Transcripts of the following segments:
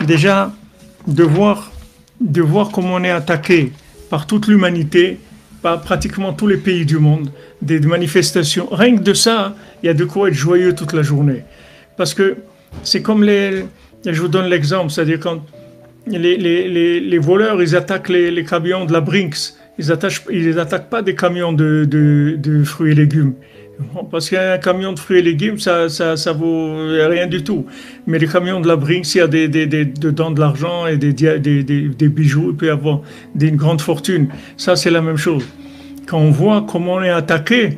déjà de voir, de voir comment on est attaqué par toute l'humanité, par pratiquement tous les pays du monde, des manifestations. Rien que de ça, il y a de quoi être joyeux toute la journée. Parce que c'est comme je vous donne l'exemple, c'est-à-dire quand les voleurs, ils attaquent les camions de la Brinks, ils attaquent pas des camions de fruits et légumes. Bon, parce qu'un camion de fruits et légumes, ça vaut rien du tout. Mais les camions de la Brinks, il y a dedans de l'argent et des bijoux, il peut y avoir une grande fortune. Ça, c'est la même chose. Quand on voit comment on est attaqué,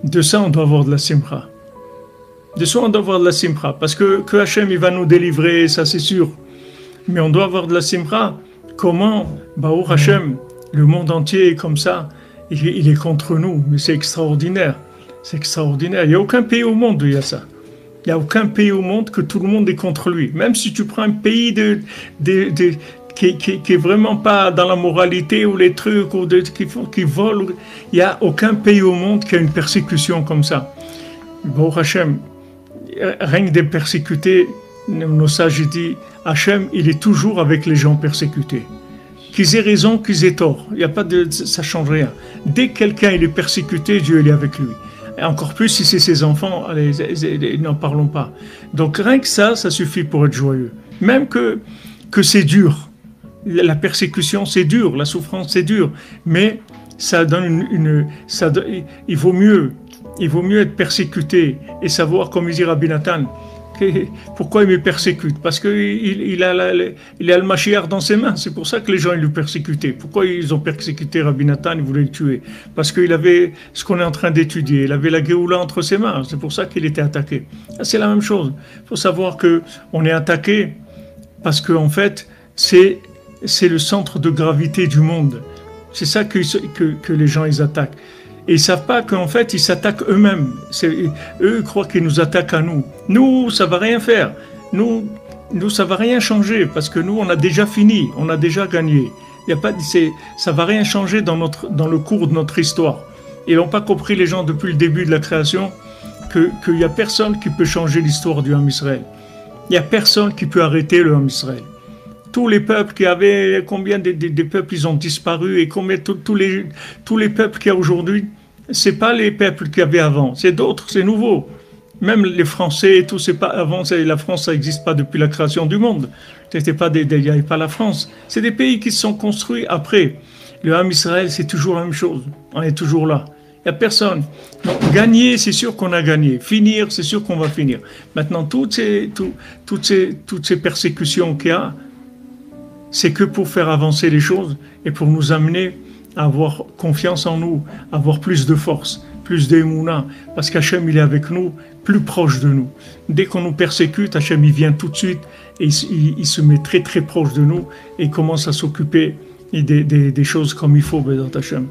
de ça, on doit avoir de la simcha. De ça, on doit avoir de la simcha. Parce que Hachem, il va nous délivrer, ça c'est sûr. Mais on doit avoir de la simcha. Comment, Baruch Hachem, le monde entier est comme ça, il est contre nous. Mais c'est extraordinaire. C'est extraordinaire. Il n'y a aucun pays au monde où il y a ça. Il n'y a aucun pays au monde que tout le monde est contre lui. Même si tu prends un pays qui est vraiment pas dans la moralité ou les trucs ou qui volent, il n'y a aucun pays au monde qui a une persécution comme ça. Bon, Hachem, rien que des persécutés, nos sages disent, Hachem, il est toujours avec les gens persécutés. Qu'ils aient raison, qu'ils aient tort. Il y a pas de, ça ne change rien. Dès que quelqu'un il est persécuté, Dieu il est avec lui. Et encore plus si c'est ses enfants, allez, n'en parlons pas. Donc rien que ça suffit pour être joyeux. Même que c'est dur. La persécution, c'est dur. La souffrance, c'est dur. Mais ça donne il vaut mieux être persécuté et savoir, comme il dit Rabbi Nathan, pourquoi il me persécute? Parce qu'il a le Mashiach dans ses mains. C'est pour ça que les gens ils le persécutaient. Pourquoi ils ont persécuté Rabbi Nathan? Ils voulaient le tuer. Parce qu'il avait ce qu'on est en train d'étudier. Il avait la Géoula entre ses mains. C'est pour ça qu'il était attaqué. C'est la même chose. Il faut savoir qu'on est attaqué parce qu'en fait, c'est le centre de gravité du monde. C'est ça que les gens ils attaquent. Et ils ne savent pas qu'en fait, ils s'attaquent eux-mêmes. Eux croient qu'ils nous attaquent à nous. Nous, ça ne va rien faire. Nous, ça ne va rien changer parce que nous, on a déjà fini, on a déjà gagné. Ça ne va rien changer dans le cours de notre histoire. Ils n'ont pas compris, les gens, depuis le début de la création, qu'il n'y a personne qui peut changer l'histoire du Ham Israël. Il n'y a personne qui peut arrêter le Ham Israël. Tous les peuples qui avaient, combien des peuples ils ont disparu et combien tous les peuples qu'il y a aujourd'hui, c'est pas les peuples qu'il y avait avant, c'est d'autres, c'est nouveau. Même les Français et tout, c'est pas avant, la France ça n'existe pas depuis la création du monde. Il n'y avait pas la France. C'est des pays qui se sont construits après. Le Ham Israël, c'est toujours la même chose. On est toujours là. Il n'y a personne. Donc, gagner, c'est sûr qu'on a gagné. Finir, c'est sûr qu'on va finir. Maintenant, toutes ces persécutions qu'il y a, c'est que pour faire avancer les choses et pour nous amener à avoir confiance en nous, à avoir plus de force, plus d'émouna, parce qu'Hachem, il est avec nous, plus proche de nous. Dès qu'on nous persécute, Hachem, il vient tout de suite et il se met très très proche de nous et il commence à s'occuper des choses comme il faut, Bézat Hachem.